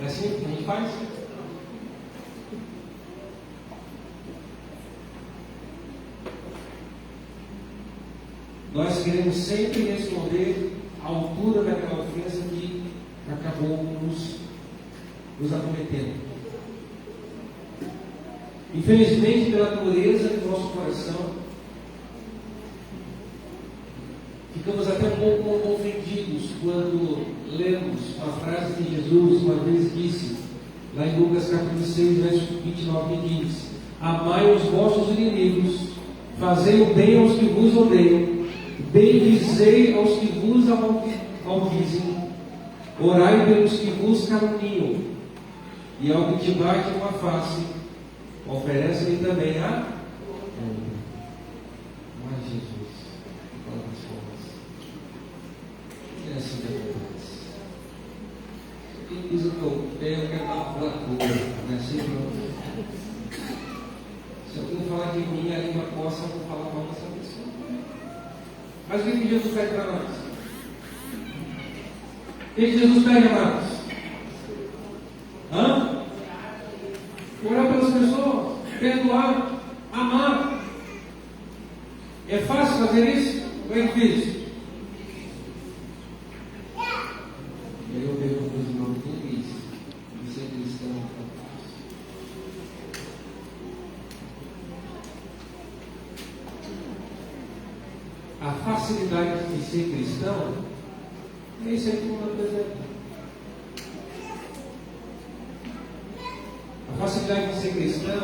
É assim que a gente faz? Nós queremos sempre responder à altura daquela ofensa que acabou nos acometendo. Infelizmente, pela dureza do nosso coração, ficamos até um pouco ofendidos quando lemos a frase que Jesus uma vez disse, lá em Lucas capítulo 6, verso 29, que diz: amai os vossos inimigos, fazei o bem aos que vos odeiam, bendizei aos que vos maldizem, orai pelos que vos caluniam, e ao que te bate uma face, oferece-lhe também a... Mas Jesus, fala das formas. É assim que acontece. Quem diz o que eu tenho, eu quero dar uma platura, né? Se alguém falar de mim, a língua coça, eu vou falar mal dessa pessoa. Mas o que Jesus pede para nós? O que Jesus pede, amados? Orar pelas pessoas, perdoar, amar. É fácil fazer isso? Ou é difícil? Eu pergunto para os irmãos, quem diz? De ser cristão é fácil. A facilidade de ser cristão é isso aí que eu estou dizendo. A facilidade de ser cristão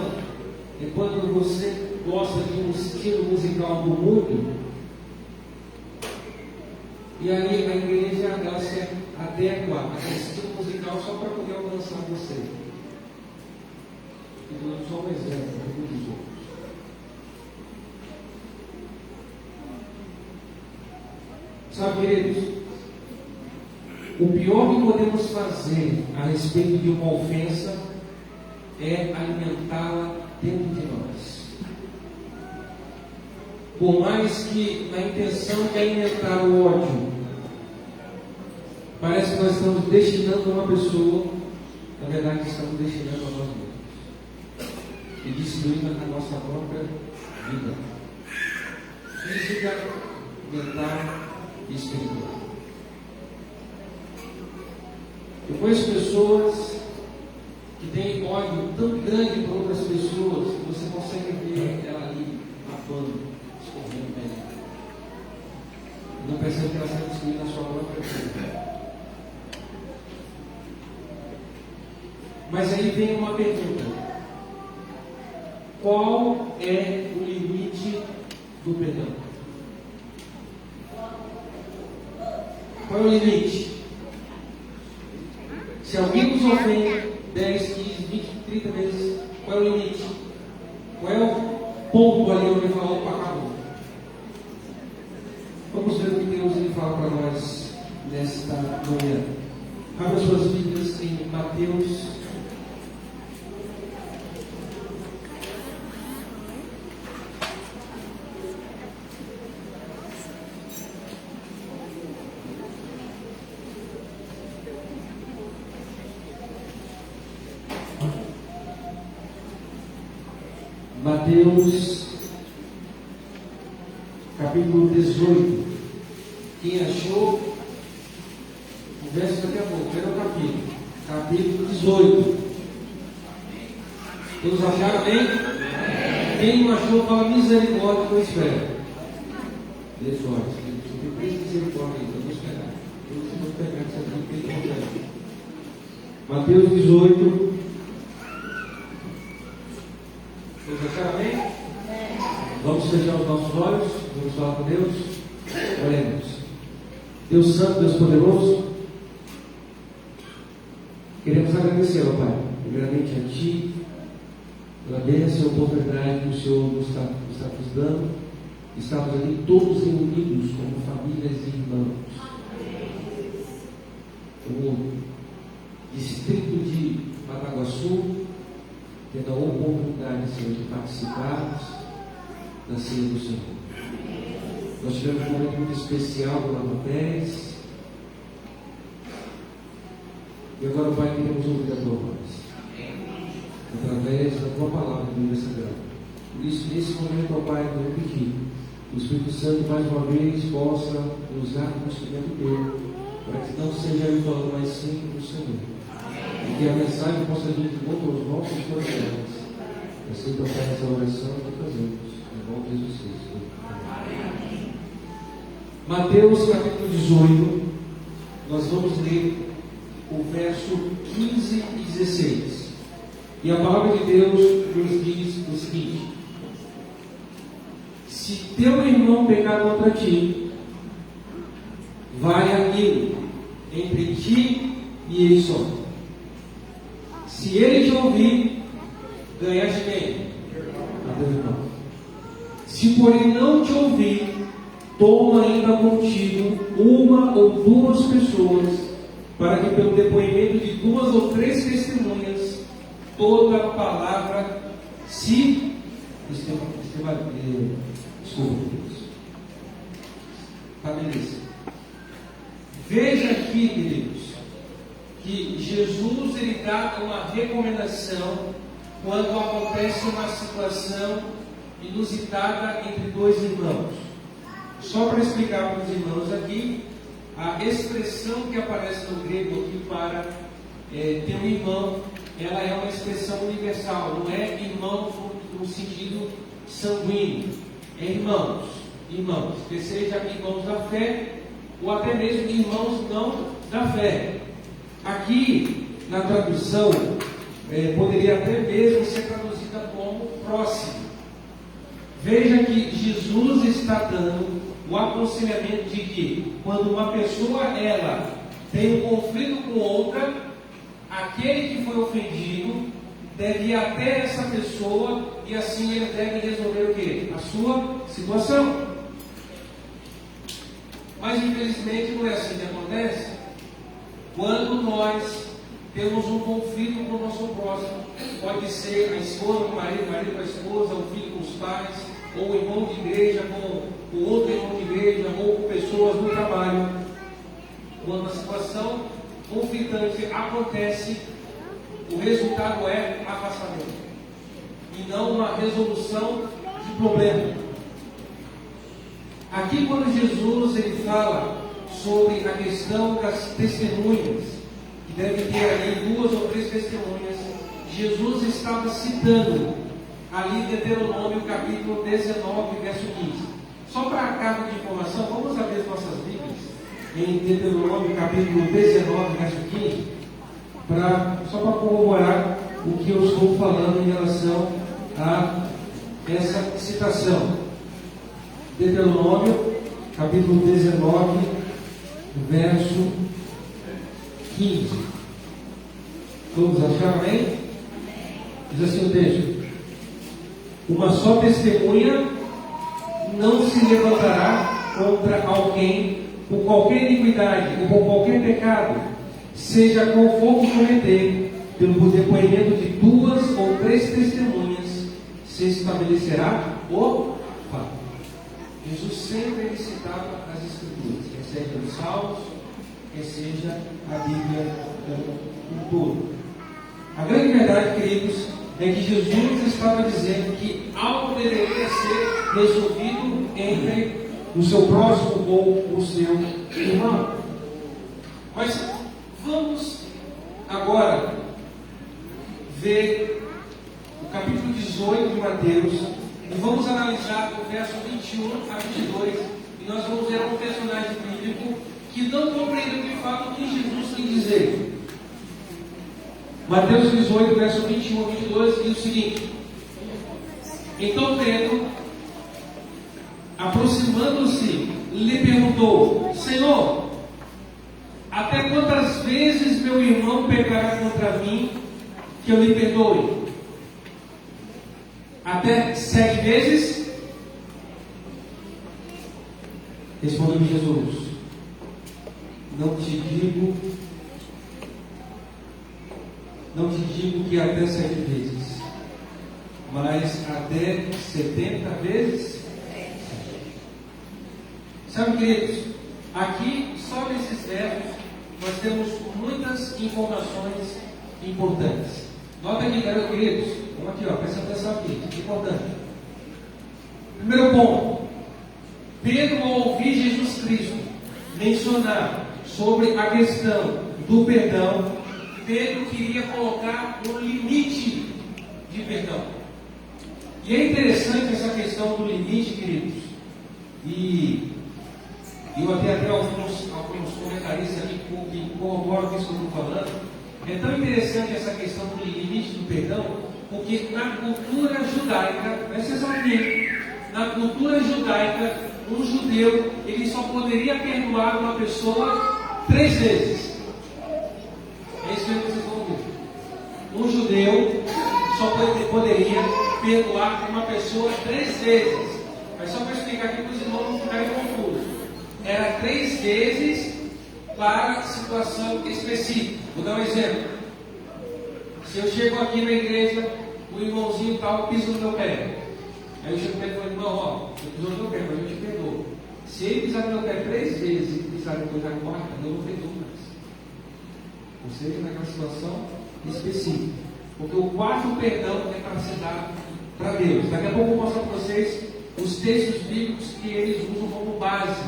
é quando você gosta de um estilo musical do mundo e aí a igreja ela se adequa a esse estilo musical só para poder alcançar você. E não só um exemplo, muitos outros. Sabe, queridos, o pior que podemos fazer a respeito de uma ofensa é alimentá-la dentro de nós. Por mais que na intenção de alimentar o ódio, parece que nós estamos destinando a uma pessoa, na verdade estamos destinando a nós mesmos. E destruindo a nossa própria vida. Física, mental e espiritual. Eu conheço pessoas que têm ódio tão grande por outras pessoas que você consegue ver ela ali babando, escorrendo bem. Não percebe que ela está destruindo a sua própria vida. Mas aí vem uma pergunta: qual é o limite do perdão? Qual é o limite? Se alguém nos ofende 10, 15, 20, 30 vezes, qual é o limite? Qual é o ponto ali onde ele fala, opa, acabou? Vamos ver o que Deus ele fala para nós nesta manhã. Abra suas Bíblias em Mateus. Mateus, capítulo 18. Quem achou, o verso daqui a pouco, era o capítulo 18. Todos acharam bem? Quem não achou, fala misericórdia que eu espero. Dê sorte, tem três misericórdia aí, vamos esperar. Eu vou pegar essa aqui, Mateus 18. Todos acharam bem? Vamos fechar os nossos olhos, vamos falar com Deus. Oremos. Deus Santo, Deus Poderoso, queremos agradecer, ó Pai, primeiramente a Ti, pela bênção e oportunidade que o Senhor nos está dando. Estamos aqui todos reunidos como famílias e irmãos, como distrito de Bataguaçu, tendo a oportunidade, Senhor, de participarmos da ceia do Senhor. Nós tivemos um momento muito especial com a Pés. E agora, Pai, queremos ouvir a tua voz, através da tua palavra do Livro Sagrado. Por isso, nesse momento, ó Pai, eu pedir que o Espírito Santo, mais uma vez, possa nos dar conhecimento teu, para que não seja eu falando, mas sim o Senhor. E que a mensagem possa vir de volta aos nossos corações. Assim que eu faço essa oração que fazemos, em nome de Jesus Cristo. Mateus capítulo 18, nós vamos ler o verso 15 e 16. E a palavra de Deus nos diz o seguinte: se teu irmão pecar contra ti, vai a ele, entre ti e ele só. Se ele te ouvir, ganhaste quem? A teu irmão. Se porém não te ouvir, toma ainda contigo uma ou duas pessoas, para que pelo depoimento de duas ou três testemunhas, toda a palavra se estabeleça. Veja aqui, queridos, que Jesus ele dá uma recomendação quando acontece uma situação inusitada entre dois irmãos. Só para explicar para os irmãos aqui, a expressão que aparece no grego aqui para ter um irmão, ela é uma expressão universal, não é irmão no sentido sanguíneo, é irmãos, que seja irmãos da fé, ou até mesmo irmãos não da fé. Aqui, na tradução, poderia até mesmo ser traduzida como próximo. Veja que Jesus está dando o aconselhamento de que quando uma pessoa ela tem um conflito com outra, aquele que foi ofendido deve ir até essa pessoa e assim ele deve resolver o quê? A sua situação. Mas infelizmente não é assim que acontece. Quando nós temos um conflito com o nosso próximo, pode ser a esposa com o marido com a esposa, o filho com os pais, ou o irmão de igreja com o outro irmão de igreja, ou com pessoas no trabalho. Quando a situação conflitante acontece, o resultado é afastamento e não uma resolução de problema. Aqui, quando Jesus ele fala sobre a questão das testemunhas, que deve ter ali duas ou três testemunhas, Jesus estava citando ali Deuteronômio capítulo 19, verso 15. Só para a carga de informação, vamos abrir as nossas Bíblias em Deuteronômio capítulo 19, verso 15, só para corroborar o que eu estou falando em relação a essa citação. Deuteronômio capítulo 19, verso 15. Todos acharam, amém? Diz assim o texto: uma só testemunha não se levantará contra alguém por qualquer iniquidade ou por qualquer pecado, seja qual for que cometer, pelo depoimento de duas ou três testemunhas se estabelecerá o fato. Jesus sempre citava as Escrituras, quer seja os Salmos, quer seja a Bíblia como um todo. A grande verdade, queridos, é que Jesus estava dizendo que algo deveria ser resolvido entre o seu próximo ou o seu irmão. Mas vamos agora ver o capítulo 18 de Mateus e vamos analisar o verso 21 a 22 e nós vamos ver um personagem bíblico que não compreendeu de fato o que Jesus quis dizer. Mateus 18, verso 21 a 22 diz o seguinte: então Pedro, aproximando-se, lhe perguntou: Senhor, até quantas vezes meu irmão pecará contra mim que eu lhe perdoe? Até 7 vezes? Respondeu Jesus: não te digo que até 7 vezes, mas até 70 vezes? Sabe, queridos, aqui só nesses versos nós temos muitas informações importantes. Nota aqui, queridos, vamos aqui, presta atenção aqui, isso é importante. Primeiro ponto, Pedro, ao ouvir Jesus Cristo mencionar sobre a questão do perdão, Pedro queria colocar um limite de perdão. E é interessante essa questão do limite, queridos, e eu até alguns comentaristas aqui que corroboram isso que eu estou falando. É tão interessante essa questão do limite do perdão, porque na cultura judaica, presta atenção aqui, na cultura judaica, um judeu, ele só poderia perdoar uma pessoa 3 vezes. É isso que vocês vão ouvir. Um judeu só poderia perdoar uma pessoa 3 vezes. Mas só para explicar aqui para os irmãos não ficarem confusos. Era 3 vezes para situação específica. Vou dar um exemplo. Se eu chego aqui na igreja, o irmãozinho tal pisa no meu pé. Aí eu chego para ele e falo, irmão, você pisou no meu pé, mas eu te perdoo. Se ele pisar no meu pé 3 vezes e pisar depois da quarta, eu não perdoo mais. Ou seja, naquela situação específica. Porque o quarto perdão é para ser dado para Deus. Daqui a pouco eu vou mostrar para vocês os textos bíblicos que eles usam como base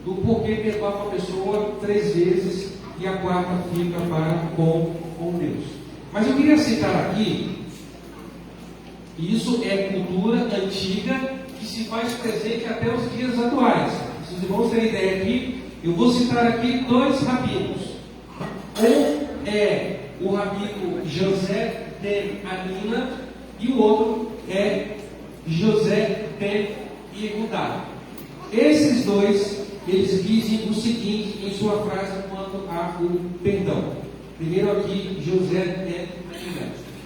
do porquê perdoar uma pessoa 3 vezes e a quarta fica para com Deus. Mas eu queria citar aqui, e isso é cultura antiga que se faz presente até os dias atuais. Se os irmãos terem ideia aqui, eu vou citar aqui 2 rabinos. Um é o rabino José ben Amina e o outro é José ben Yehudá. Esses 2, eles dizem o seguinte em sua frase quanto ao perdão. Primeiro aqui, José ben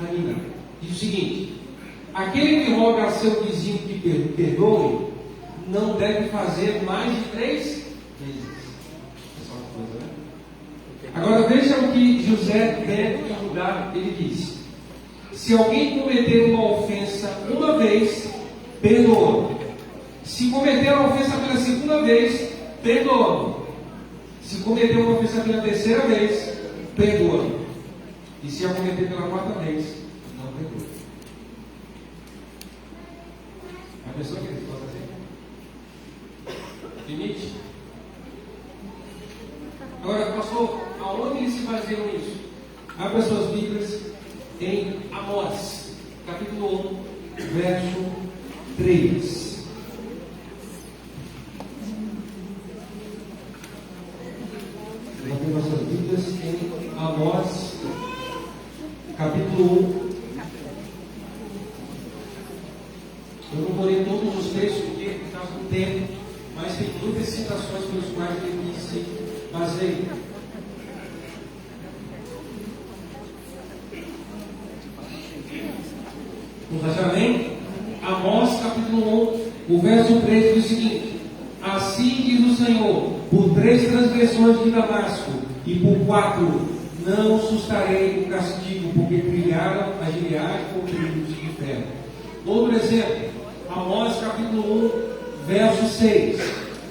Amina diz o seguinte: aquele que roga a seu vizinho que perdoe, não deve fazer mais de 3 vezes. Agora veja o que José ben Yehudá ele diz: se alguém cometer uma ofensa uma vez, perdoa. Se cometer uma ofensa pela segunda vez, perdoa. Se cometer uma ofensa pela terceira vez, perdoa. E se a cometer pela quarta vez, não perdoa. A pessoa que ele pode fazer limite. Agora, pastor, aonde eles se baseiam nisso? Abra suas Bíblias em Amós, capítulo 1, verso 3. Abra suas Bíblias em Amós, capítulo 1. Eu não vou ler todos os textos porque por causa do tempo, mas tem muitas citações pelos quais ele se baseia. Vamos achar bem? Amós capítulo 1, o verso 3 diz o seguinte: assim diz o Senhor, por 3 transgressões de Damasco, e por 4 não sustarei o castigo, porque trilharam a Gileade com trilhos de ferro. Outro exemplo, Amós capítulo 1, verso 6: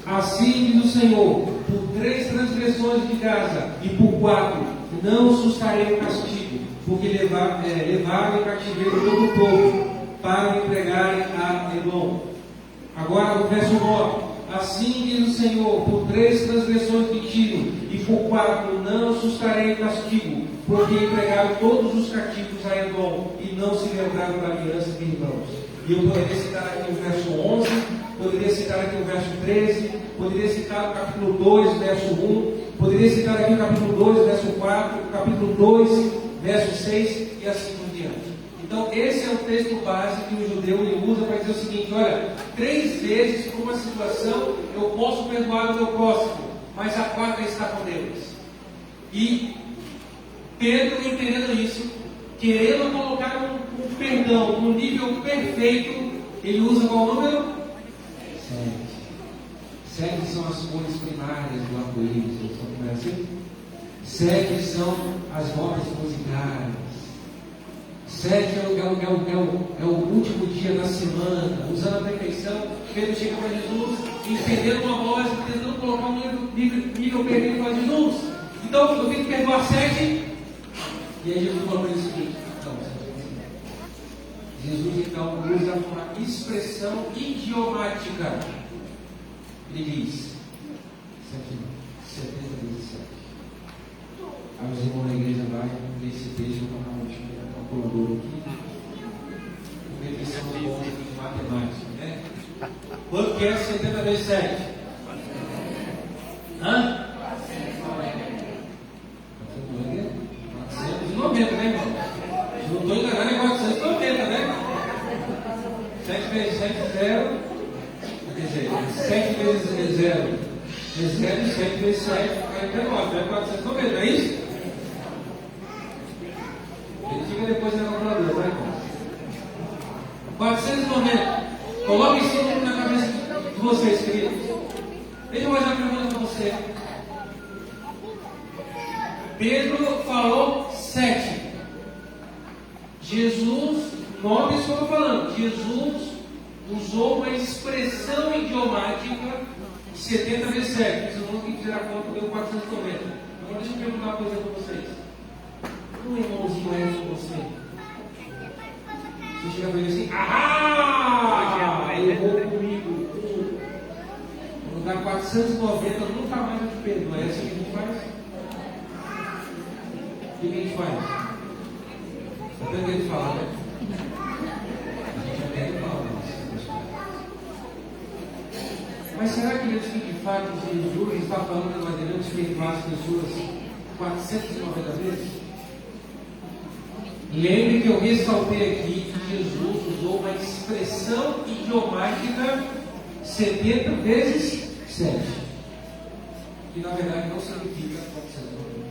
assim diz o Senhor, por 3 transgressões de Gaza, e por 4 não sustarei o castigo, porque levaram em cativeiro todo o povo, para o entregarem a Edom. Agora o verso 9: assim diz o Senhor, por 3 transgressões de Tiro, e por 4 não sustarei o castigo, porque entregaram todos os cativos a Edom, e não se lembraram da aliança de irmãos. E eu poderia citar aqui o verso 11, poderia citar aqui o verso 13, poderia citar o capítulo 2, verso 1, poderia citar aqui o capítulo 2, verso 4, o capítulo 2, verso 6 e assim por diante. Então esse é o texto base que o judeu ele usa para dizer o seguinte: olha, 3 vezes por uma situação eu posso perdoar o meu próximo, mas a quarta está com Deus. E Pedro, entendendo isso, querendo colocar um perdão no nível perfeito, ele usa qual número? 7. 7 são as cores primárias do arco-íris, sabe como é assim? 7 são as notas musicais. 7 é o último dia da semana, usando a perfeição. Pedro chega para Jesus, entendendo uma voz, tentando colocar um nível perfeito para Jesus. E Então, eu tenho que perdoar 7. E aí Jesus falou para ele o seguinte: não, Jesus então usa uma expressão idiomática. Ele diz: 70 vezes 7. Aí os irmãos da igreja vai nesse texto, vou tomar um calculador aqui. Porque eles são bons de matemática, né? Quanto que é 70 vezes 7? Hã? 490, né, irmão? Se não estou enganando, é 490, né? 7 vezes 7 é 0. Quer dizer, 7 vezes 0 é 0, 7 vezes 7 é 9, é 490, não é isso? Ele fica depois na calculadora, tá, irmão? 490. Coloque esse número na cabeça de vocês, queridos. Deixa eu fazer uma pergunta para você. Pedro falou 7. Jesus, nome estou falando, Jesus usou uma expressão idiomática de 70 vezes 7. Vocês vão ter que fizer a conta, deu 490. Agora deixa eu perguntar uma coisa para vocês. Um irmãozinho é com você. Você chega para ele assim: ah! Errou comigo. Vou dar 490, nunca mais eu te perdoo. É assim que a gente faz? O que a gente faz? Está vendo o que ele fala, né? A gente aprende a falar. Mas será que de fato Jesus está falando que nós devemos perdoar as pessoas 490 vezes? Lembre que eu ressaltei aqui que Jesus usou uma expressão idiomática 70 vezes 7, que na verdade não significa 490.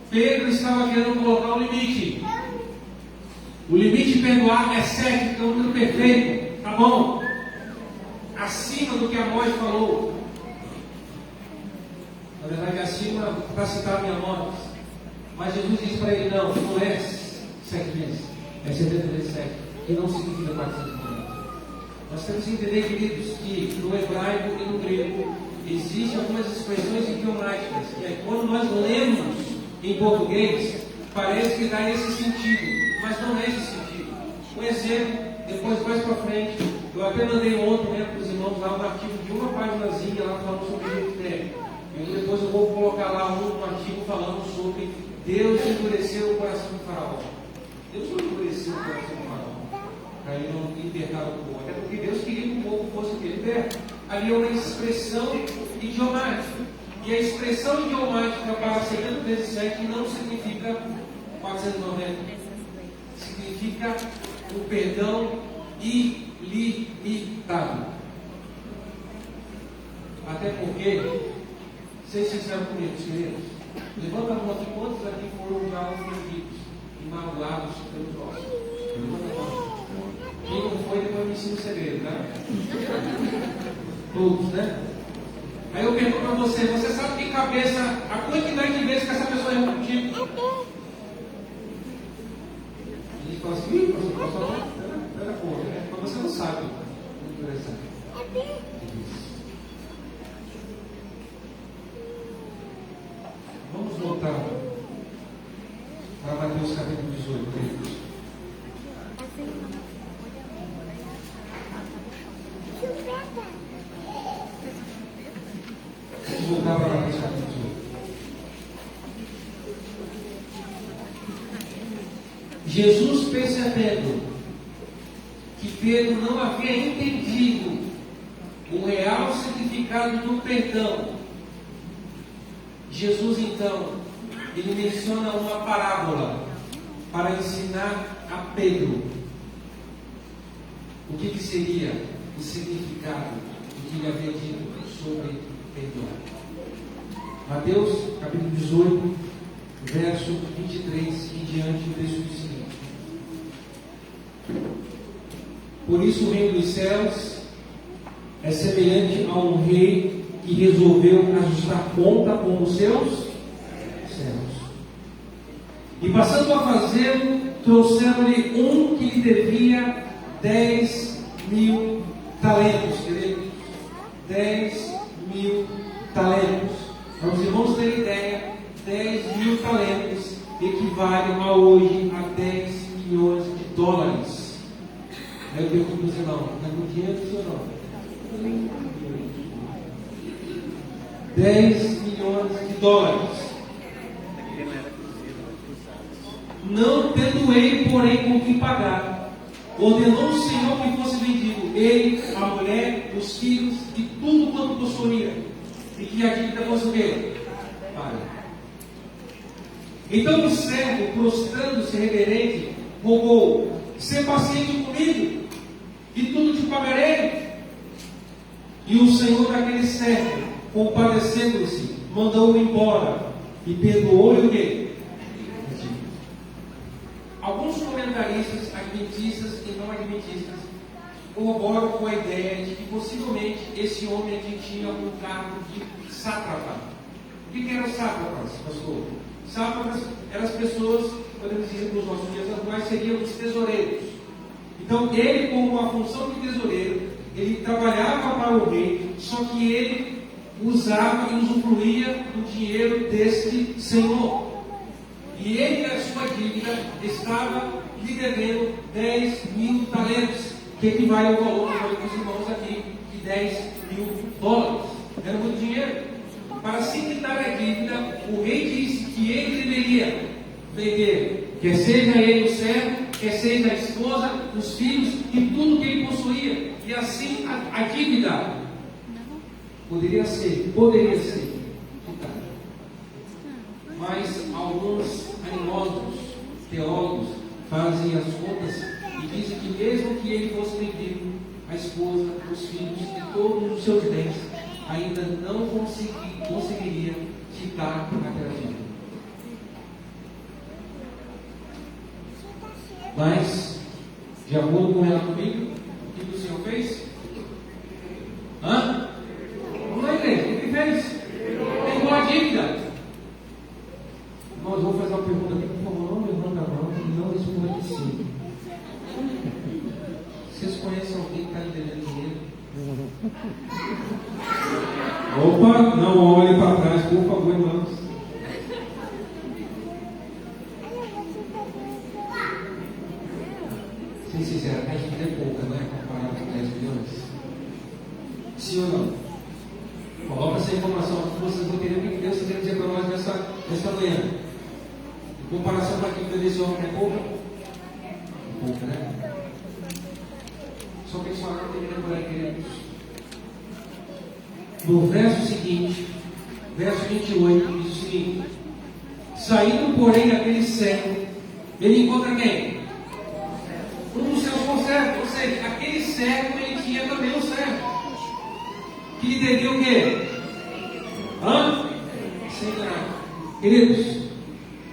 Pedro estava querendo colocar um limite. O limite de perdoar é 7, que é um número perfeito, tá bom? Acima do que Amós falou. Na verdade, acima está citado em Amós. Mas Jesus disse para ele: não, não é 7 vezes, é 70 vezes 7, que não significa 490. Nós temos que entender, queridos, que no hebraico e no grego existem algumas expressões idiomáticas, e aí quando nós lemos em português, parece que dá esse sentido, mas não é esse sentido. Um exemplo, depois mais para frente, eu até mandei ontem, né, para os irmãos lá um artigo de uma paginazinha lá falando sobre o Jefté. E depois eu vou colocar lá um artigo falando sobre Deus endureceu o coração do faraó. Deus não endureceu o coração do faraó para ele não libertar o povo, até porque Deus queria que o povo fosse liberto. Ali é uma expressão idiomática. E a expressão idiomática para 70 vezes 7 não significa 490. Significa o perdão ilimitado. Até porque, vocês sinceros comigo, queridos, levanta a mão aqui, quantos aqui foram já ofendidos e magoados pelo próximo? Levanta a mão. Quem não foi, depois me ensina o segredo, tá? Todos, né? Aí eu pergunto para você: você sabe que cabeça, a quantidade de vezes que essa pessoa errou contigo? A gente fala assim: ih, pastor, pera porra, né? Mas você não sabe. Muito interessante. Vamos voltar para Mateus capítulo 18, queridos. Vamos voltar para Mateus capítulo 18. Jesus, percebendo que Pedro não havia entendido o real significado do perdão, Jesus então, ele menciona uma parábola para ensinar a Pedro o que seria o significado do que ele havia dito sobre perdoar. Mateus capítulo 18, verso 23 em diante, o texto diz o seguinte: por isso o reino dos céus é semelhante a um rei que resolveu ajustar conta com os seus servos. E passando a fazê-lo, trouxeram-lhe um que lhe devia 10.000 talentos, queridos. 10.000 talentos. Para os irmãos terem ideia, 10 mil talentos equivalem a hoje a 10 milhões de dólares. Aí eu pergunto para você, não é muito dinheiro, senhor não? 10 milhões de dólares. Não tendo ele, porém, com que pagar, ordenou o Senhor que fosse vendido ele, a mulher, os filhos e tudo quanto possuía, e que a dívida fosse o quê? Paga. Então o servo, prostrando-se reverente, rogou: "Sê paciente comigo, e tudo te pagarei." E o Senhor daquele servo, compadecendo-se, mandou-o embora e perdoou-lhe o quê? Alguns comentaristas, adventistas e não adventistas, corroboram com a ideia de que possivelmente esse homem aqui tinha um cargo de sátrapa. O que eram sátrapas, pastor? Sátrapas eram as pessoas, podemos dizer nos nossos dias atuais, seriam os tesoureiros. Então ele, com uma função de tesoureiro, ele trabalhava para o rei, só que ele usava e usufruía do dinheiro deste senhor. E ele, a sua dívida, estava lhe devendo 10 mil talentos, que equivale ao valor dos irmãos aqui, de 10 mil dólares. Era muito dinheiro. Para se quitar a dívida, o rei disse que ele deveria vender, quer seja ele o servo, quer seja a esposa, os filhos e tudo que ele possuía. E assim a dívida poderia ser quitada. Mas alguns animosos teólogos fazem as contas e dizem que mesmo que ele fosse vendido, a esposa, os filhos e todos os seus bens, ainda não conseguiria quitar aquela dívida. Mas, de acordo com o relato bíblico, o que o Senhor fez? Vamos lá, igreja, o que ele fez? Pegou a dívida. Nós vamos fazer uma pergunta aqui, por favor, não levanta a mão e não responda que sim. Vocês conhecem alguém que está devendo dinheiro? Opa, não olhe para trás, por favor, irmãos. Sem sincero, a gente é pouca, né? Comparado com 10 milhões. Sim ou não? Coloca essa informação aqui, vocês vão entender o que Deus está querendo dizer para nós nessa manhã. Em comparação com aquilo que desse homem é pouca? Pouca, né? Só que isso não tem que lembrar, queridos. No verso seguinte, verso 28, diz o seguinte: saindo, porém, aquele servo, ele encontra quem? Um dos seus conservos. Ou seja, aquele servo, ele tinha também um servo que lhe devia o quê? 100 denários. Queridos,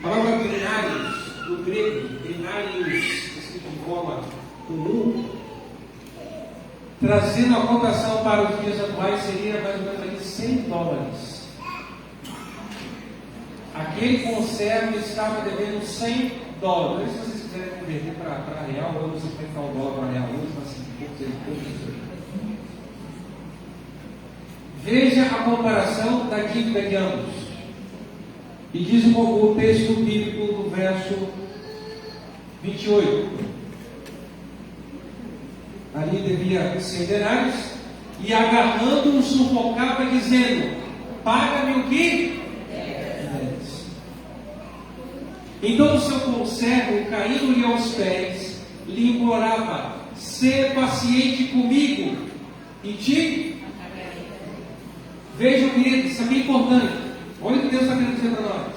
a palavra denários, do grego, denários, escrito de forma comum, trazendo a cotação para os dias atuais, seria mais ou menos aqui 100 dólares. Aquele conservo estava devendo 100 dólares. Se vocês quiserem converter para real, eu não sei como é que está o dólar para real hoje, mas assim, veja a comparação da dívida de ambos. E diz o texto bíblico do verso 28. Ali devia 100 denários, e agarrando-o sufocava, dizendo: paga-me o que? 10. Então o seu conservo, caindo-lhe aos pés, lhe implorava: sê paciente comigo e te... Vejam, queridos, isso aqui é importante. Olha o que Deus está querendo dizer para nós.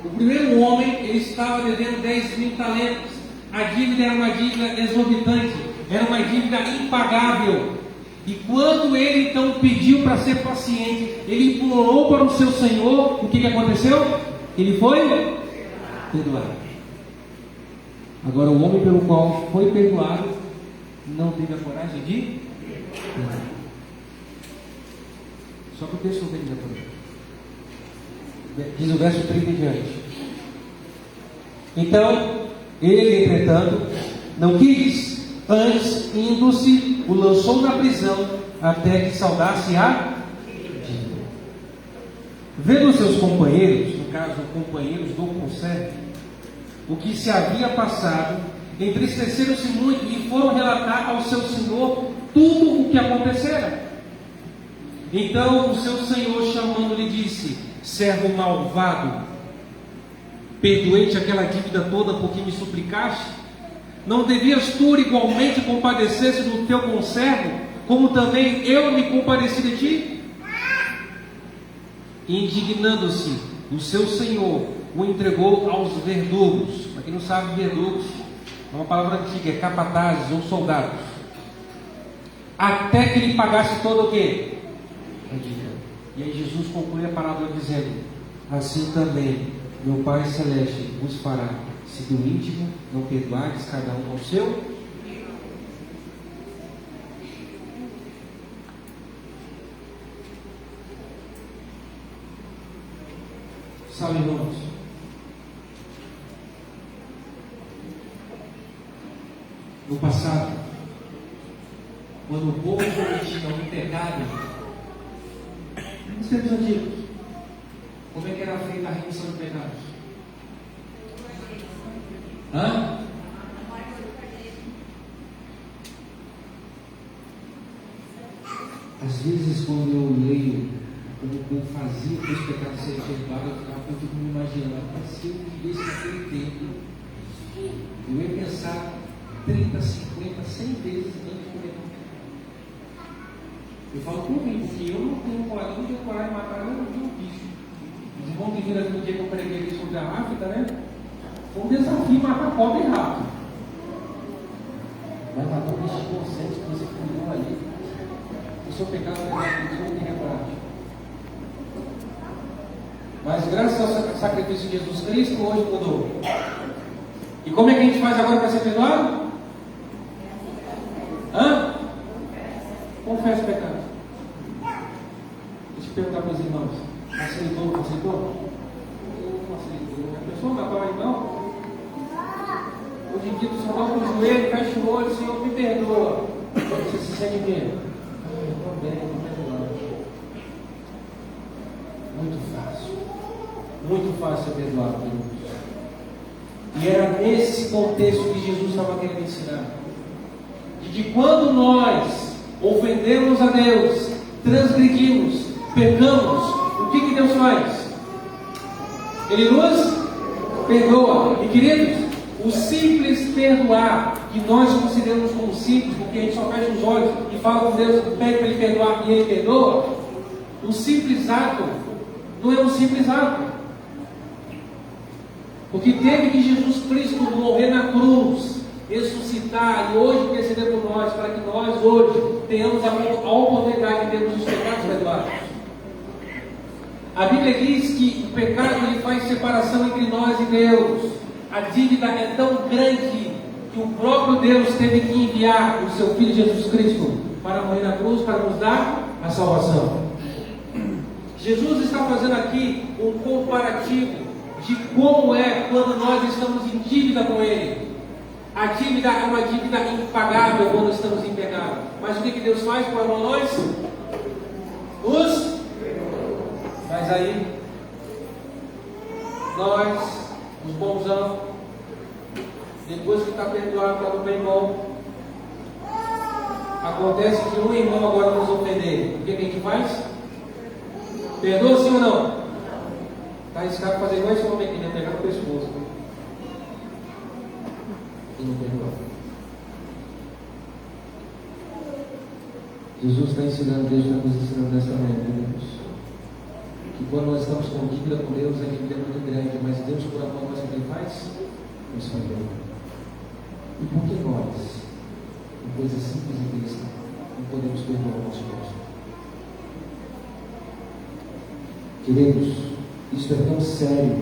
O primeiro homem, ele estava devendo 10 mil talentos. A dívida era uma dívida exorbitante, era uma dívida impagável. E quando ele então pediu para ser paciente, ele implorou para o seu Senhor, o que aconteceu? Ele foi perdoado. Agora, o homem pelo qual foi perdoado não teve a coragem de perdoar. Só que o texto não tem que dizer. Diz o verso 30 em diante. Então, ele, entretanto, não quis, antes, indo-se, o lançou na prisão, até que saudasse a Vendo seus companheiros, no caso, companheiros do conservo, o que se havia passado, entristeceram-se muito e foram relatar ao seu senhor tudo o que acontecera. Então o seu senhor, chamando-lhe, disse: servo malvado, perdoei-te aquela dívida toda porque me suplicaste? Não devias tu igualmente compadecer-se do teu conservo, como também eu me compadeci de ti? Indignando-se, o seu senhor o entregou aos verdugos. Para quem não sabe, verdugos é uma palavra antiga, é capatazes ou soldados, até que ele pagasse todo o quê? A dívida. E aí Jesus conclui a parábola dizendo: assim também meu Pai Celeste vos fará, se do íntimo não perdoardes cada um ao seu. Sabe, irmãos, no passado, quando o povo cometia um pecado, nos tempos antigos, como é que era feita a remissão de pecados? Às vezes, quando eu leio como o povo fazia para os pecados serem perdoados, eu fico me imaginando, se eu vivesse naquele tempo, eu ia pensar 30, 50, 100 vezes antes de comer. Eu falo por mim, porque eu não tenho coragem de matar um bicho. Os irmãos que viram aqui no dia que eu preguei aqui sobre a África, né? Foi um desafio matar pobre rápido. Mas matar um bicho inocente que você comeu ali. O seu pecado não tem coragem. Mas graças ao sacrifício de Jesus Cristo, hoje mudou. E como é que a gente faz agora para ser perdoado? Confessa o pecado. Deixa eu perguntar para os irmãos: facilitou? Não facilitou? A pessoa não vai então? Hoje em dia tu só dá o joelho, fecha o olho, Senhor, me perdoa. Você se sente bem? Eu estou bem, estou perdoado. Muito fácil. Muito fácil ser perdoado, irmãos. E era nesse contexto que Jesus estava querendo ensinar. De que quando nós ofendemos a Deus, transgredimos, pecamos, o que Deus faz? Ele nos perdoa. E queridos, o simples perdoar, que nós consideramos como simples, porque a gente só fecha os olhos e fala com Deus, pede para Ele perdoar e Ele perdoa, o simples ato não é um simples ato. Porque teve que Jesus Cristo morrer na cruz, ressuscitar e hoje interceder por nós, para que nós hoje tenhamos a oportunidade de termos os pecados perdoados. A Bíblia diz que o pecado ele faz separação entre nós e Deus. A dívida é tão grande que o próprio Deus teve que enviar o seu Filho Jesus Cristo para morrer na cruz, para nos dar a salvação. Jesus está fazendo aqui um comparativo de como é quando nós estamos em dívida com Ele. A dívida é uma dívida impagável quando estamos em pecado. Mas o que Deus faz para nós? Mas aí, nós, os bonzão, depois que está perdoado, está no bem bom, acontece que um irmão agora nos ofender. O que a gente faz? Perdoa sim ou não? Está arriscado fazer igual esse homem aqui, né? Pegar o pescoço. Né? E não perdoar. Jesus está ensinando, Deus está nos ensinando nesta manhã, Deus, que quando nós estamos com dívida com Deus, a dívida é muito grande, mas Deus, por amor, nós o que faz? Nos perdoa. E por que nós, em coisas simples e bestas, não podemos perdoar o nosso próximo? Queridos, isso é tão sério,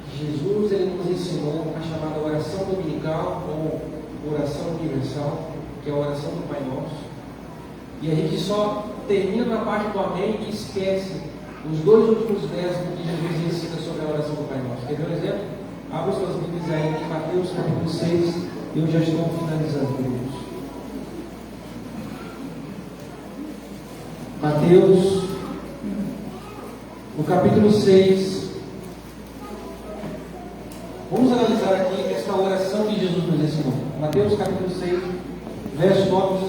que Jesus ele nos ensinou a chamada oração dominical ou oração universal, que é a oração do Pai Nosso. E a gente só termina na parte do amém e esquece os dois últimos versos que Jesus ensina sobre a oração do Pai Nosso. Quer ver um exemplo? Abra suas Bíblias aí em Mateus capítulo 6, eu já estou finalizando, queridos. Mateus no capítulo 6. Vamos analisar aqui esta oração que Jesus nos ensinou. Mateus capítulo 6, verso 9,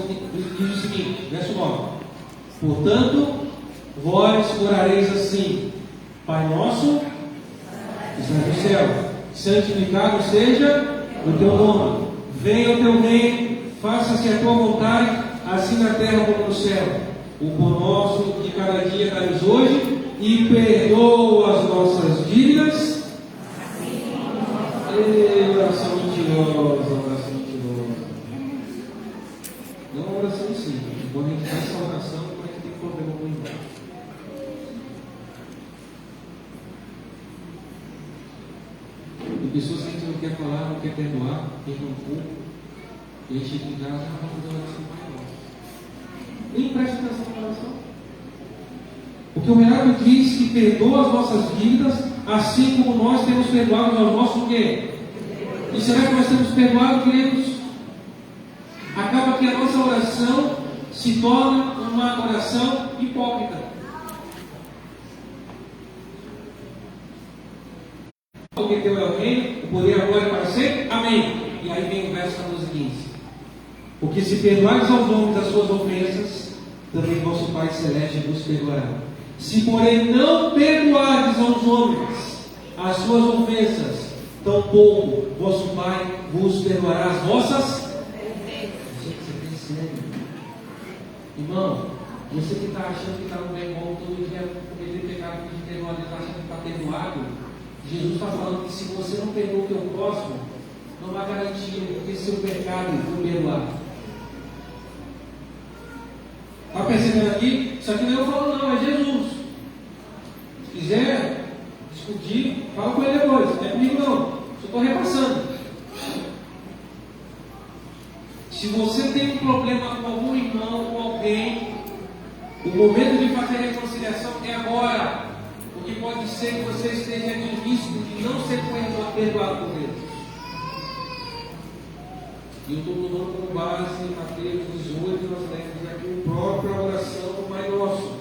diz o seguinte, verso 9: portanto, vós orareis assim: Pai nosso, que estás no céu, santificado seja o teu nome, venha o teu reino, faça-se a tua vontade, assim na terra como no céu. O pão nosso de cada dia dá-nos hoje, e perdoa as nossas dívidas. Oração mentirosa, oração mentirosa. Não é uma oração simples. Quando a gente faz essa oração, como é que tem problema com o irmão? E pessoas que a gente não quer falar, não quer perdoar, perdoam um pouco, e a gente chega em casa e vai fazer oração maior. Nem presta atenção na oração. Porque o Renato diz que perdoa as nossas dívidas, assim como nós temos perdoado aos nossos quê? E será que nós temos perdoado, queridos? Acaba que a nossa oração se torna uma oração hipócrita. Porque teu é o reino, o poder e a glória para sempre. Amém. E aí vem o verso 14 e 15. Porque se perdoares aos homens as suas ofensas, também vosso Pai Celeste vos perdoará. Se porém não perdoardes aos homens as suas ofensas, tampouco vosso Pai vos perdoará as vossas. Você percebe? Irmão, você que está achando que está no bem bom, todo dia cometer pecado, que perdoar, está achando que está perdoado. Jesus está falando que se você não perdoa o teu próximo, não há garantia que seu pecado foi perdoado. Está percebendo aqui? Isso aqui não é eu falando, não, é Jesus. Se quiser discutir, fala com ele depois. Não é comigo, não. Só estou repassando. Se você tem um problema com algum irmão, com alguém, o momento de fazer a reconciliação é agora. Porque pode ser que você esteja em risco de não ser perdoado por Deus. E eu estou tomando como base em Mateus 18, nós lemos aqui a própria oração do Pai Nosso.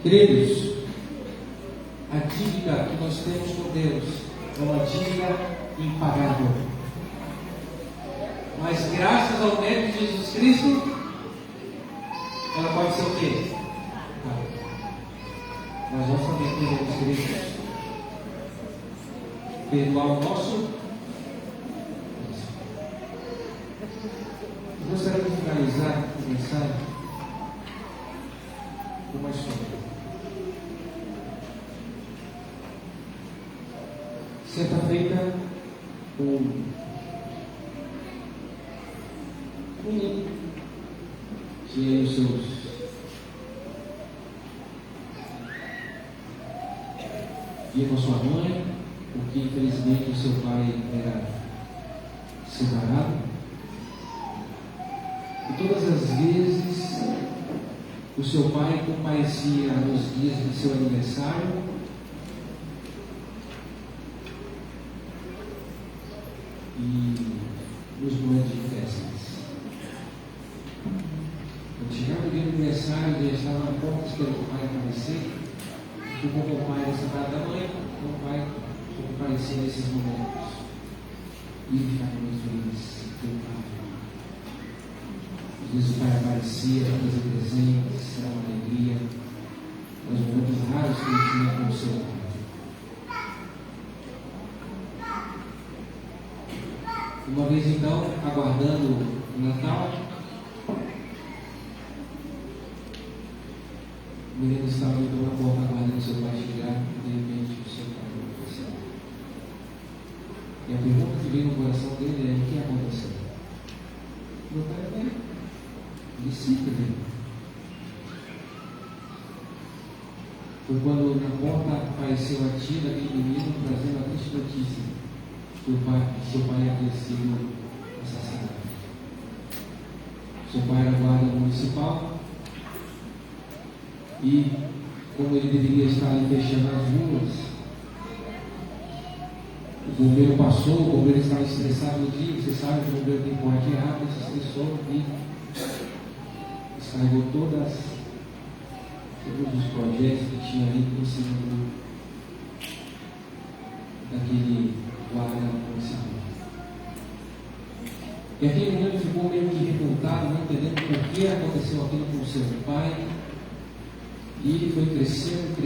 Queridos, a dívida que nós temos com Deus é uma dívida impagável. Mas graças ao mérito de Jesus Cristo, ela pode ser o quê? Nós não somente devemos, queridos, perdoar o nosso. Eu gostaria de finalizar a mensagem com uma história. Certa feita, um menino tinha os seus ia com sua mãe, porque infelizmente o seu pai era separado. E todas as vezes o seu pai comparecia nos dias de seu aniversário e nos momentos de festas. Quando chegava o dia do aniversário, ele estava na porta esperando o pai aparecer. E como o pai era separado da mãe, o pai comparecia nesses momentos. E ele ficava muito feliz. Às vezes o pai aparecia para fazer presentes, era uma alegria. Mas momentos raros que ele tinha com o seu pai. Uma vez então, aguardando o Natal, o menino estava então na porta aguardando seu pai chegar, e de repente o seu pai não aconteceu. E a pergunta que veio no coração dele é: o que aconteceu? Meu pai é bem, discípulo dele. Foi quando na porta apareceu a tia daquele menino trazendo a triste notícia que seu pai havia sido assassinado. Seu pai era guarda municipal. E como ele deveria estar ali fechando as ruas, o bombeiro passou, o bombeiro estava estressado no dia, você sabe que o bombeiro tem porte rápido, se estressou e descarregou todas todos os projetos que tinha aí em cima daquele guarda municipal. E aquele menino ficou meio que revoltado, não entendendo por que aconteceu aquilo com o seu pai. E ele foi crescendo,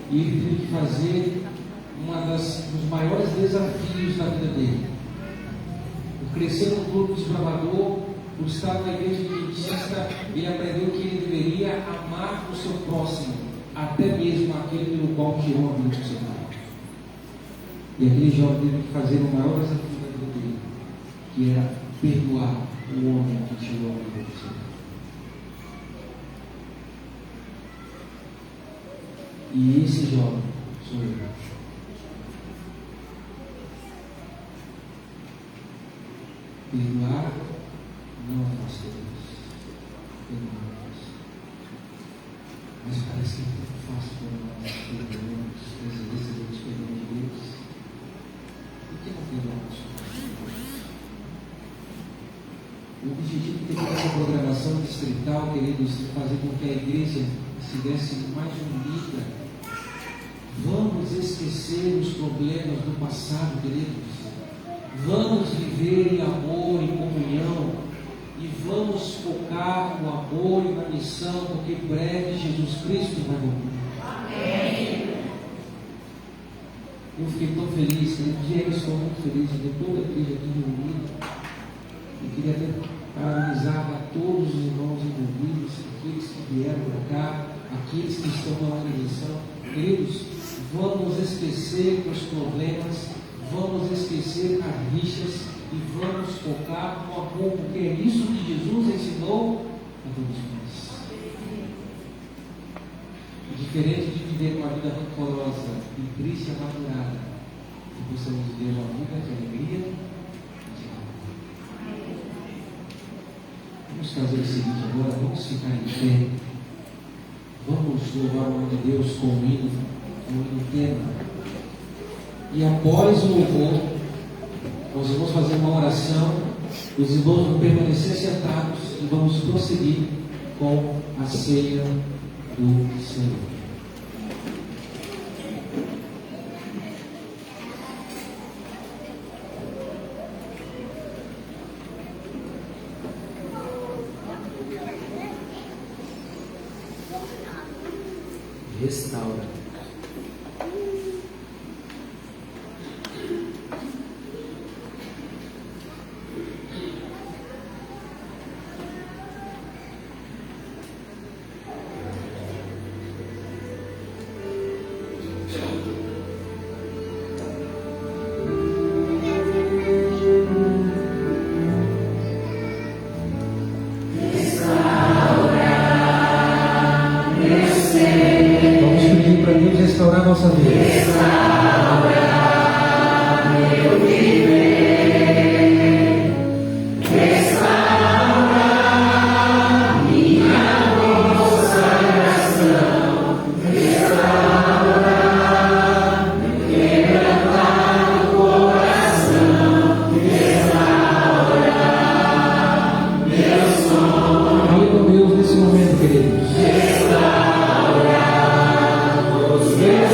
e ele teve que fazer dos maiores desafios da vida dele. Por crescer no clube desbravador, por estar na igreja adventista, ele aprendeu que ele deveria amar o seu próximo, até mesmo aquele pelo qual tirou a vida do seu pai. E aquele jovem teve que fazer o maior desafio da vida dele, que era perdoar o homem que tirou a vida do seu pai. E esse jovem sou eu. Perdoar não é fácil, Deus. Perdoar não é fácil. Mas parece que é muito fácil quando nós perdoamos, recebemos perdão de Deus. Por que não perdoamos? O objetivo de ter essa programação distrital, queridos, fazer com que a igreja estivesse mais unida. Vamos esquecer os problemas do passado, queridos. Vamos viver em amor e comunhão. E vamos focar no amor e na missão, porque em breve Jesus Cristo vai voltar. Amém. Eu fiquei tão feliz, queridos. Eu estou muito feliz de ver toda a igreja aqui reunida. Eu queria até parabenizar a todos os irmãos envolvidos, aqueles que vieram para cá, aqueles que estão na organização. Queridos, vamos esquecer os problemas, vamos esquecer as rixas e vamos focar no amor, porque é isso que Jesus ensinou a todos nós. Diferente de viver uma vida rancorosa e triste e amargurada, que possamos viver uma vida de alegria. Vamos fazer o seguinte agora, vamos ficar em pé. Vamos louvar o nome de Deus com o hino tema. E após o louvor, nós vamos fazer uma oração. Os irmãos vão permanecer sentados e vamos prosseguir com a ceia do Senhor. Restaura. Restaurar nossa vida. Restaurar meu viver. Restaurar minha consagração. Restaurar meu quebrantado coração. Restaurar meu sonho. Fale com Deus nesse momento, queridos. Restaurar meus planos.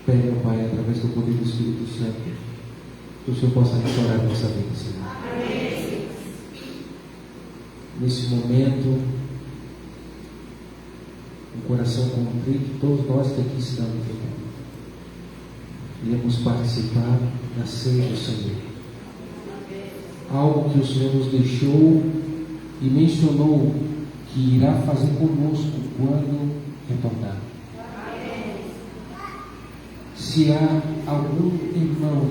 Pede ao Pai, através do poder do Espírito Santo, que o Senhor possa restaurar a nossa vida, Senhor. Amém. Nesse momento, um coração contrito, todos nós que aqui estamos, iremos participar da ceia do Senhor. Algo que o Senhor nos deixou e mencionou que irá fazer conosco quando retornar. Se há algum irmão,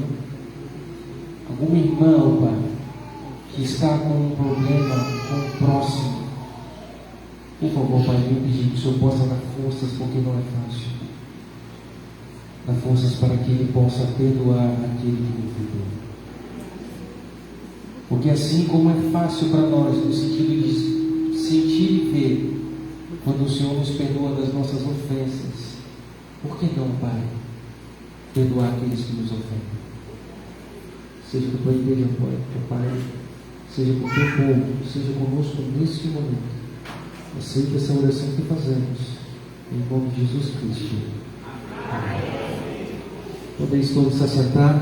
alguma irmã, Pai, que está com um problema com o próximo, por favor, Pai, eu pedir que o Senhor possa dar forças, porque não é fácil. Dar forças para que ele possa perdoar aquele que me perdoou. Porque assim como é fácil para nós, no sentido de sentir e ver, quando o Senhor nos perdoa das nossas ofensas, por que não, Pai, perdoar aqueles que nos ofendem? Seja com a tua igreja, Pai, seja com o teu povo, seja conosco nesse momento. Aceita essa oração que fazemos, em nome de Jesus Cristo. Amém. Podeis todos se assentar.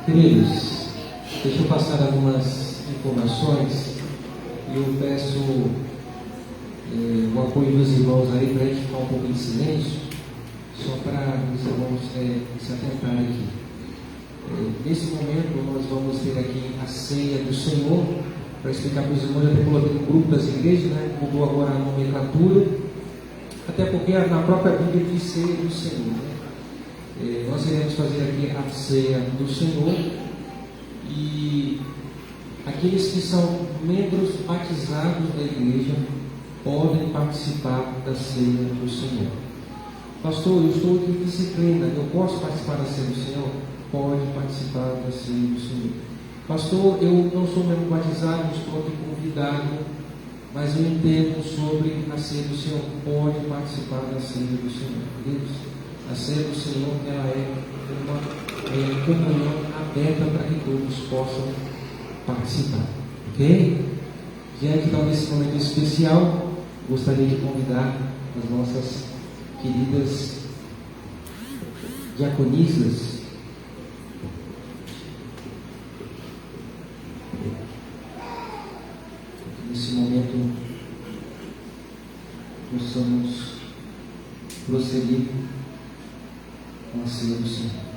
Queridos, deixa eu passar algumas informações e eu peço o apoio dos irmãos aí para a gente ficar um pouco em silêncio, só para os irmãos se atentarem aqui. Nesse momento nós vamos ter aqui a ceia do Senhor, para explicar para os irmãos, já tem colocado no grupo das igrejas, né? Mudou agora a nomenclatura, até porque na própria Bíblia diz ceia do Senhor, né? Nós iremos fazer aqui a ceia do Senhor e aqueles que são membros batizados da igreja podem participar da ceia do Senhor. Pastor, eu estou em disciplina, eu posso participar da ceia do Senhor? Pode participar da ceia do Senhor. Pastor, eu não sou membro batizado, estou aqui convidado, mas eu entendo sobre a ceia do Senhor. Pode participar da ceia do Senhor, queridos. A ceia do Senhor, ela é uma comunhão aberta para que todos possam participar, ok? Diante então desse momento especial, gostaria de convidar as nossas queridas diaconisas nesse momento possamos prosseguir com a ceia do Senhor.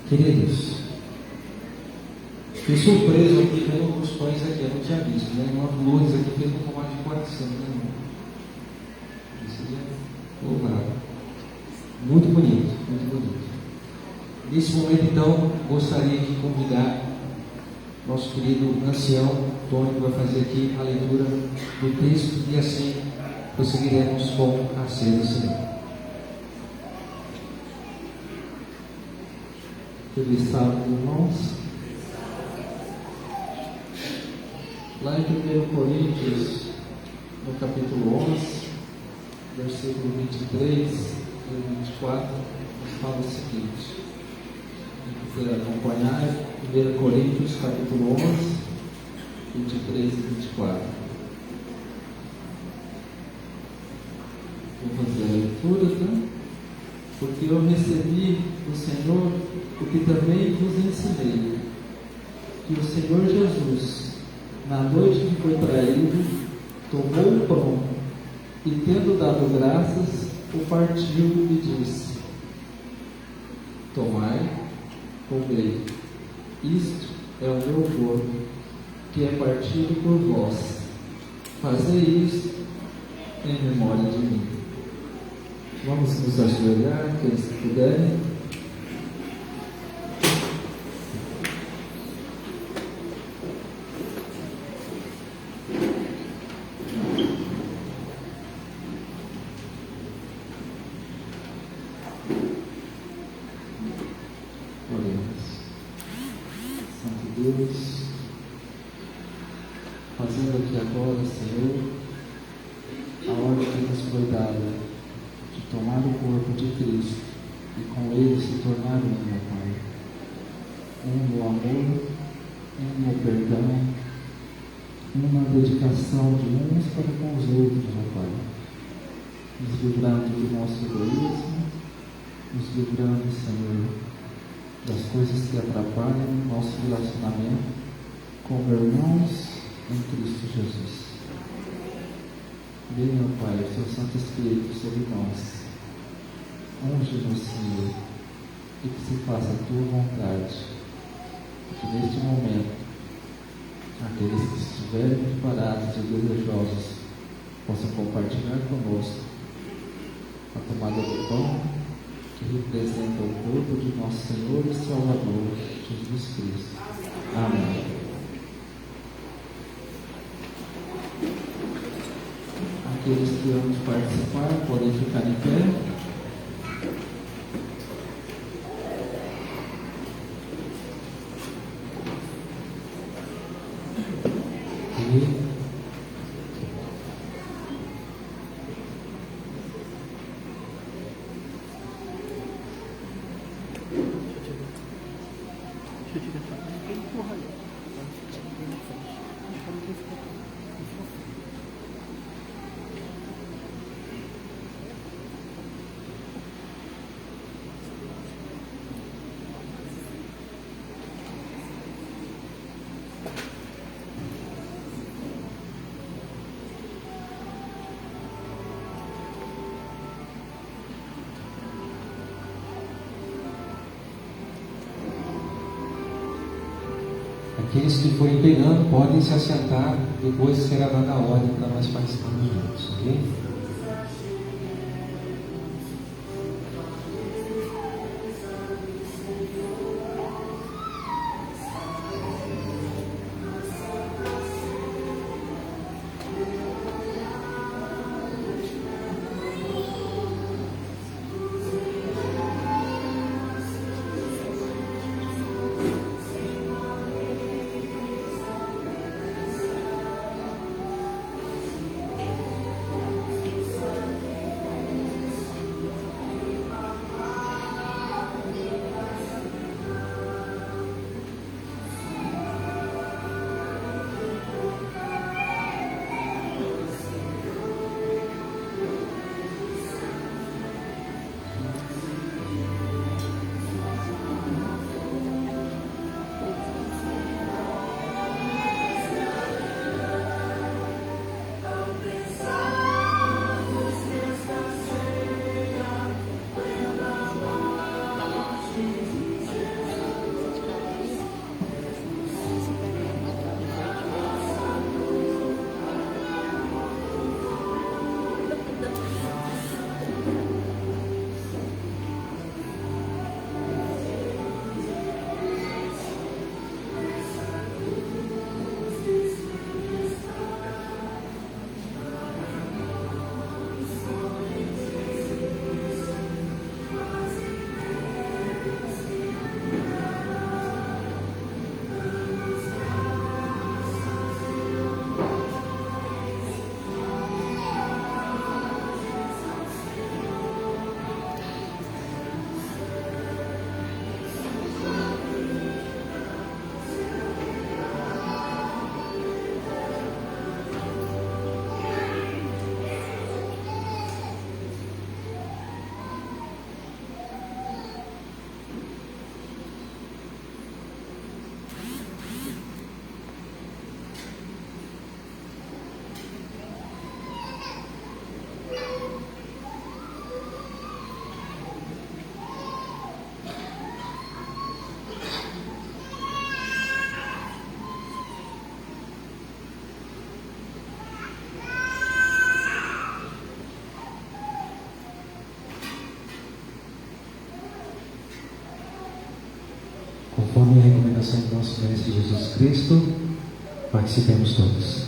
Queridos, fiquei surpreso aqui vendo os pães aqui, eu não tinha visto, né? Uma flores aqui fez um tomate de coração, né, irmão? Isso é louvado. Muito bonito, muito bonito. Nesse momento, então, gostaria de convidar nosso querido ancião Tony, que vai fazer aqui a leitura do texto e assim prosseguiremos com a ceia do Senhor. Feliz sábado, irmãos. Lá em 1 Coríntios, no capítulo 11, versículo 23 e 24, nos fala o seguinte: quem quiser acompanhar, 1 Coríntios, capítulo 11, 23 e 24. Vou fazer a leitura, tá? Porque eu recebi do Senhor o que também vos ensinei, que o Senhor Jesus, na noite que foi traído, tomou o pão e, tendo dado graças, o partiu e disse: Tomai, comei, isto é o meu corpo, que é partido por vós. Fazei isto em memória de mim. Vamos nos ajoelhar, aqueles que puderem. Oremos. Santo Deus, fazendo aqui agora, Senhor, a ordem que nos foi dada de tomar o corpo de Cristo e com ele se tornar um, meu Pai. Um no amor, um no perdão, um na dedicação de uns para com os outros, meu Pai. Nos livrando do nosso egoísmo, nos livrando, Senhor, das coisas que atrapalham o nosso relacionamento como irmãos em Cristo Jesus. Vem, meu Pai, o Seu Santo Espírito sobre nós. Unge-nos, Senhor, e que se faça a Tua vontade. Que neste momento, aqueles que estiverem preparados e desejosos possam compartilhar conosco a tomada do pão que representa o corpo de nosso Senhor e Salvador, Jesus Cristo. Amém. Aqueles que amam participar podem ficar em pé. Aqueles que forem pegando podem se assentar, depois será dada a ordem para nós participarmos juntos, ok? Conforme a recomendação do nosso Mestre Jesus Cristo, participemos todos.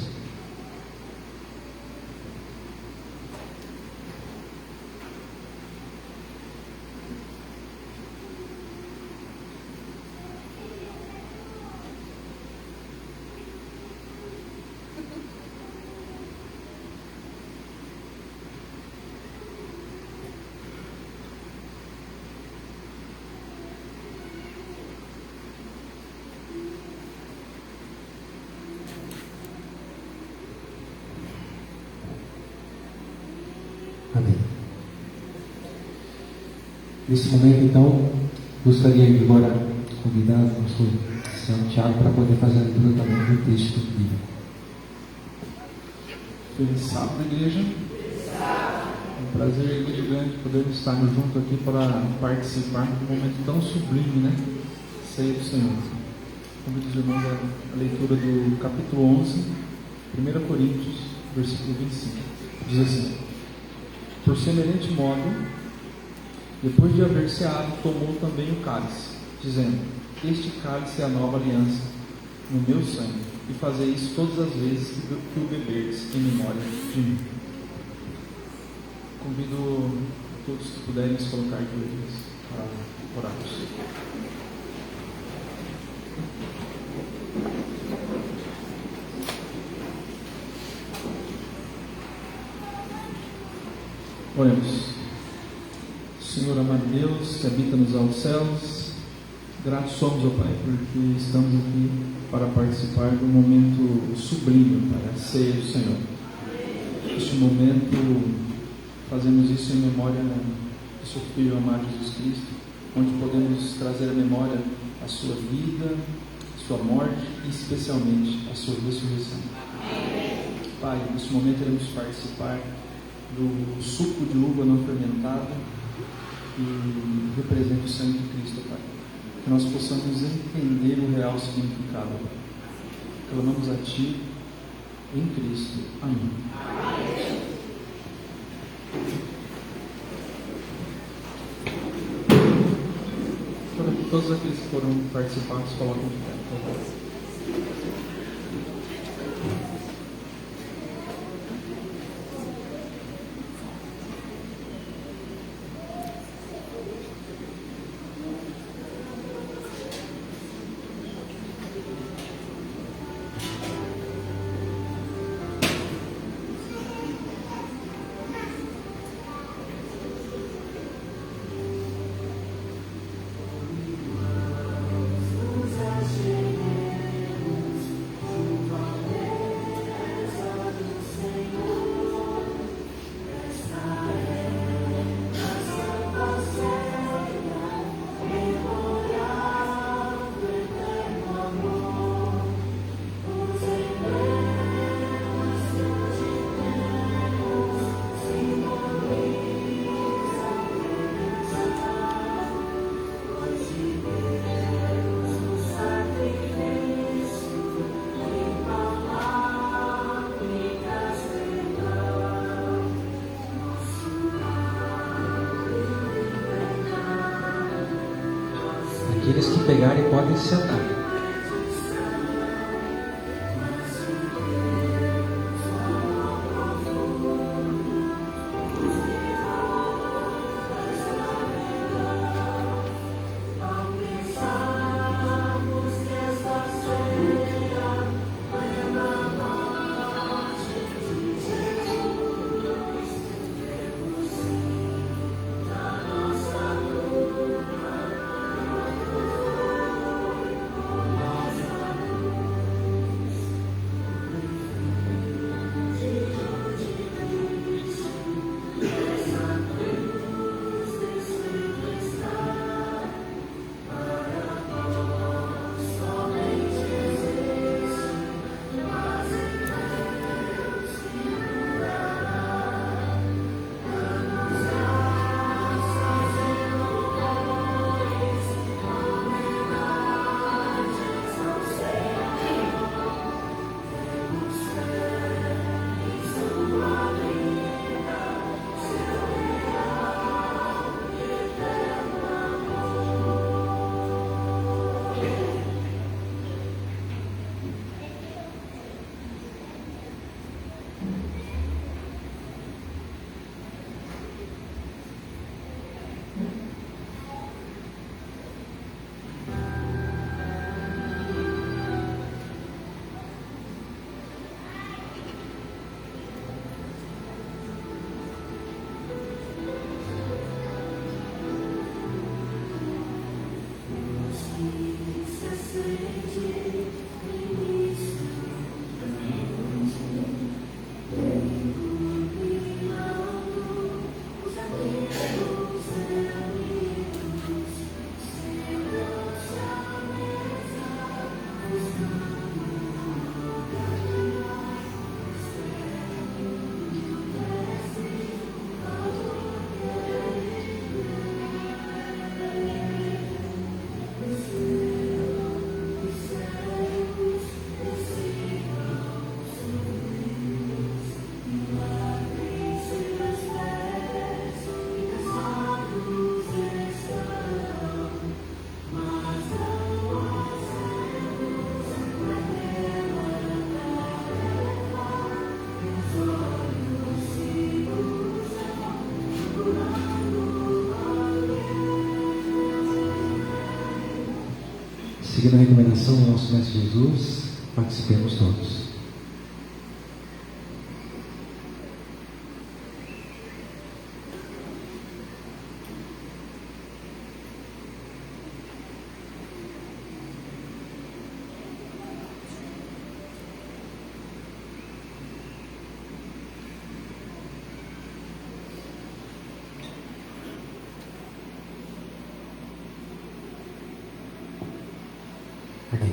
Amém. Nesse momento, então, gostaria de agora convidar o nosso São Tiago para poder fazer a leitura também do texto bíblico. Feliz sábado, igreja. É um prazer muito grande podermos estarmos juntos aqui para participar de um momento tão sublime, né? Ceia do Senhor. Convido os irmãos a leitura do capítulo 11, 1 Coríntios, versículo 25. Diz assim: por semelhante modo, depois de haver ceado, tomou também o cálice, dizendo: este cálice é a nova aliança no meu sangue, e fazei isso todas as vezes que o beberdes em memória de mim. Convido todos que puderem se colocar de joelhos para orarmos. Oremos. Senhor amado Deus, que habita nos altos céus, gratos somos, ó Pai, porque estamos aqui para participar de um momento sublime, Pai, a ceia do Senhor. Neste momento, fazemos isso em memória do seu Filho amado Jesus Cristo, onde podemos trazer à memória a sua vida, a sua morte e especialmente a sua ressurreição. Pai, neste momento iremos participar do suco de uva não fermentado que representa o sangue de Cristo, Pai. Que nós possamos entender o real significado, Pai. Clamamos a Ti em Cristo. Amém. Todos aqueles que foram participar, se colocam de pé, por favor. Aqueles que pegarem podem sentar. Seguindo a recomendação do nosso Mestre Jesus, participemos todos. Amém.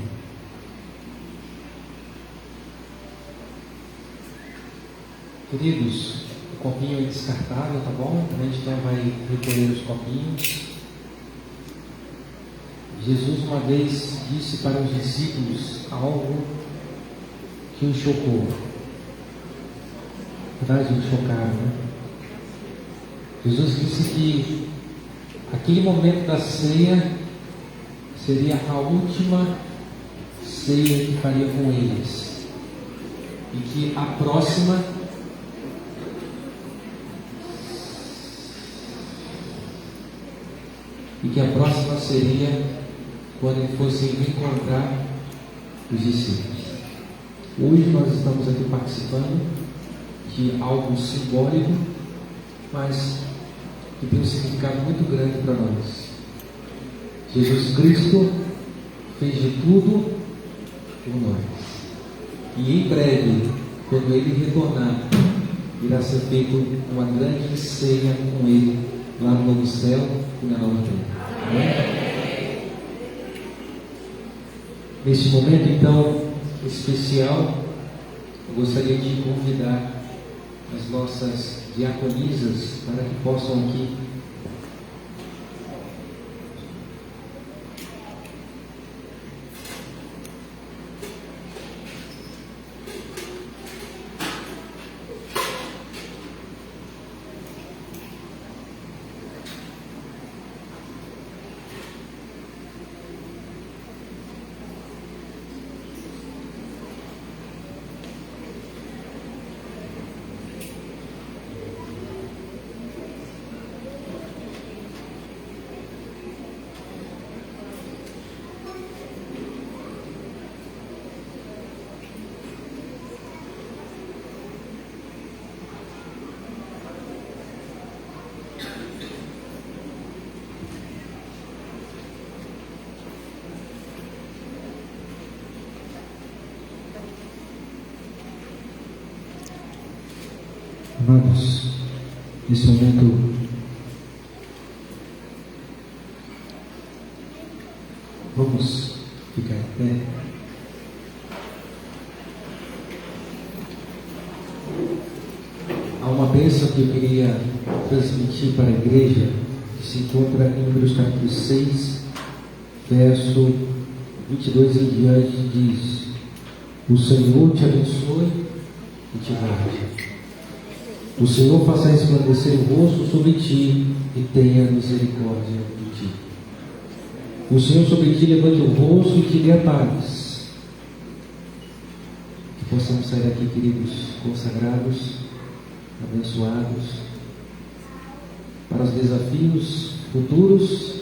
Queridos, o copinho é descartável, tá bom? A gente não vai recolher os copinhos. Jesus uma vez disse para os discípulos algo que os chocou. Na verdade, os chocaram, né? Jesus disse que aquele momento da ceia seria a última ceia que faria com eles, e que a próxima seria quando ele fosse reencontrar os discípulos. Hoje nós estamos aqui participando de algo simbólico, mas que tem um significado muito grande para nós. Jesus Cristo fez de tudo por nós. E em breve, quando Ele retornar, irá ser feita uma grande ceia com Ele, lá no novo céu e na nova terra. Amém? Neste momento, então, especial, eu gostaria de convidar as nossas diaconisas para que possam aqui Amados, nesse momento vamos ficar em pé. Há uma bênção que eu queria transmitir para a igreja, que se encontra em Números capítulo 6, verso 22 em diante, diz: o Senhor te abençoe e te guarde. O Senhor faça resplandecer o rosto sobre ti e tenha misericórdia de ti. O Senhor sobre ti levante o rosto e te dê a paz. Que possamos sair daqui, queridos, consagrados, abençoados, para os desafios futuros,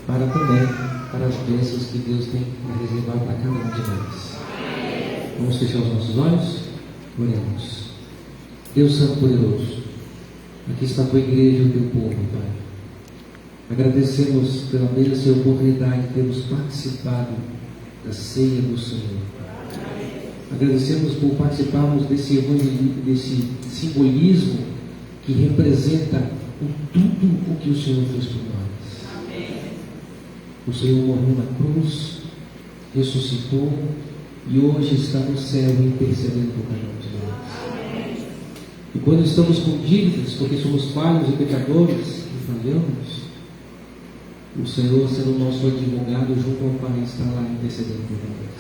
para também para as bênçãos que Deus tem a reservar para cada um de nós. Vamos fechar os nossos olhos? Oremos. Deus Santo Poderoso, aqui está a tua igreja e o teu povo, Pai. Agradecemos pela bênção e oportunidade de termos participado da ceia do Senhor. Agradecemos por participarmos desse simbolismo que representa tudo o que o Senhor fez por nós. O Senhor morreu na cruz, ressuscitou e hoje está no céu intercedendo por cada um de nós. E quando estamos com dívidas, porque somos falhos e pecadores e falhamos, o Senhor, sendo nosso advogado junto ao Pai, está lá intercedendo por nós.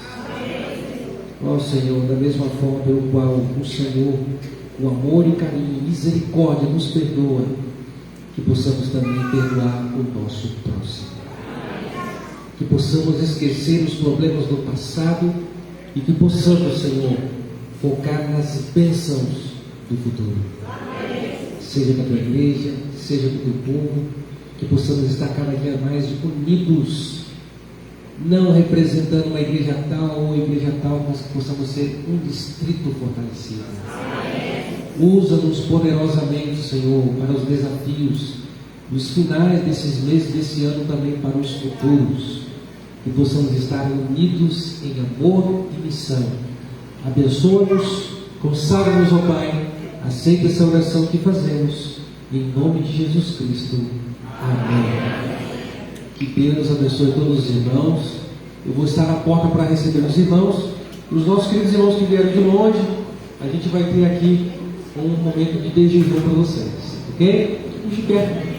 Ó Senhor, da mesma forma pelo qual o Senhor, o amor e carinho e misericórdia nos perdoa, que possamos também perdoar o nosso próximo. Que possamos esquecer os problemas do passado e que possamos, Senhor, focar nas bênçãos do futuro. Seja para a tua igreja, seja para o teu povo, que possamos estar cada dia mais unidos não representando uma igreja tal ou igreja tal, mas que possamos ser um distrito fortalecido. Usa-nos poderosamente, Senhor, para os desafios dos finais desses meses, desse ano também para os futuros, que possamos estar unidos em amor e missão. Abençoa-nos, consagra-nos, ó Pai, aceita essa oração que fazemos, em nome de Jesus Cristo. Amém. Que Deus abençoe todos os irmãos. Eu vou estar na porta para receber os irmãos. Os nossos queridos irmãos que vieram de longe, a gente vai ter aqui um momento de beijinho para vocês, ok? Fique de pé.